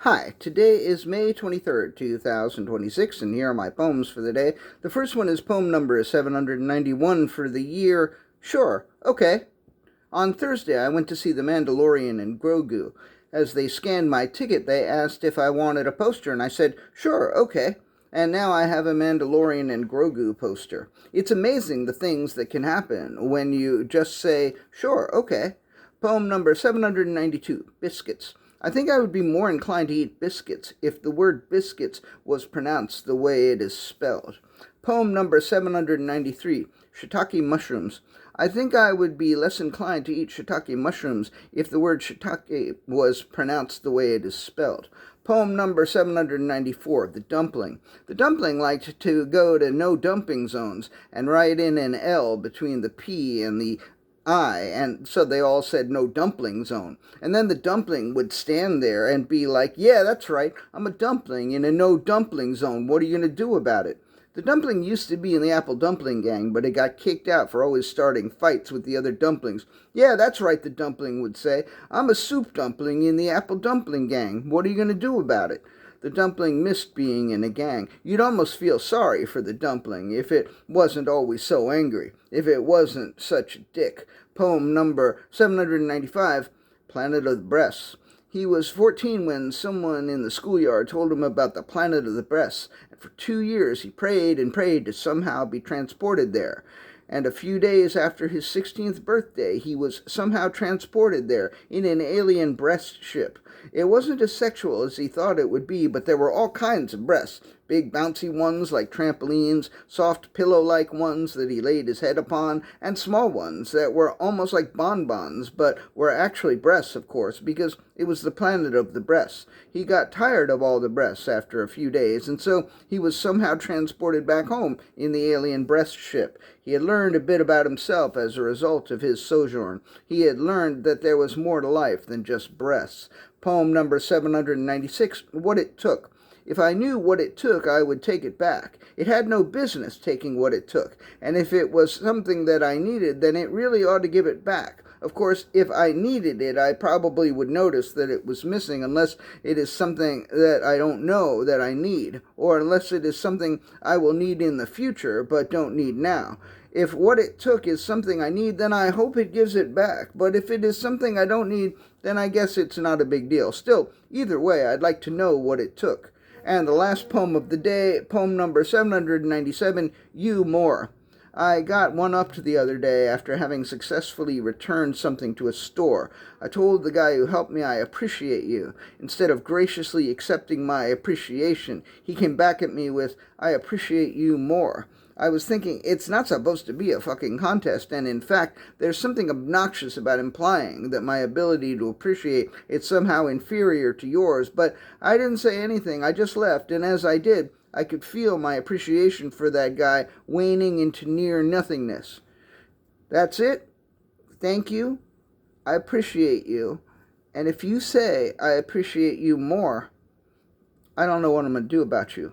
Hi, today is May 23rd, 2026, and here are my poems for the day. The first one is poem number 791 for the year. Sure, okay. On Thursday, I went to see The Mandalorian and Grogu. As they scanned my ticket, they asked if I wanted a poster, and I said, sure, okay. And now I have a Mandalorian and Grogu poster. It's amazing the things that can happen when you just say, sure, okay. Poem number 792, Biscuits. I think I would be more inclined to eat biscuits if the word biscuits was pronounced the way it is spelled. Poem number 793, Shitake mushrooms. I think I would be less inclined to eat shiitake mushrooms if the word shiitake was pronounced the way it is spelled. Poem number 794, The Dumpling. The dumpling liked to go to no dumping zones and write in an L between the P and the and so they all said no dumpling zone. And then the dumpling would stand there and be like, yeah, that's right, I'm a dumpling in a no dumpling zone. What are you going to do about it? The dumpling used to be in the apple dumpling gang, but it got kicked out for always starting fights with the other dumplings. Yeah, that's right, the dumpling would say. I'm a soup dumpling in the apple dumpling gang. What are you going to do about it? The dumpling missed being in a gang. You'd almost feel sorry for the dumpling if it wasn't always so angry, if it wasn't such a dick. Poem number 795, Planet of the Breasts. He was 14 when someone in the schoolyard told him about the planet of the breasts, and for 2 years he prayed and prayed to somehow be transported there. And a few days after his 16th birthday, he was somehow transported there in an alien breast ship. It wasn't as sexual as he thought it would be, but there were all kinds of breasts. Big bouncy ones like trampolines, soft pillow-like ones that he laid his head upon, and small ones that were almost like bonbons, but were actually breasts, of course, because it was the planet of the breasts. He got tired of all the breasts after a few days, and so he was somehow transported back home in the alien breast ship. He had learned a bit about himself as a result of his sojourn. He had learned that there was more to life than just breasts. Poem number 796, What It Took. If I knew what it took, I would take it back. It had no business taking what it took, and if it was something that I needed, then it really ought to give it back. Of course, if I needed it, I probably would notice that it was missing, unless it is something that I don't know that I need, or unless it is something I will need in the future but don't need now. If what it took is something I need, then I hope it gives it back. But if it is something I don't need, then I guess it's not a big deal. Still, either way, I'd like to know what it took. And the last poem of the day, poem number 797, You More. I got one up the other day after having successfully returned something to a store. I told the guy who helped me I appreciate you. Instead of graciously accepting my appreciation, he came back at me with, I appreciate you more. I was thinking, it's not supposed to be a fucking contest, and in fact, there's something obnoxious about implying that my ability to appreciate is somehow inferior to yours, but I didn't say anything, I just left, and as I did, I could feel my appreciation for that guy waning into near nothingness. That's it. Thank you. I appreciate you. And if you say I appreciate you more, I don't know what I'm going to do about you.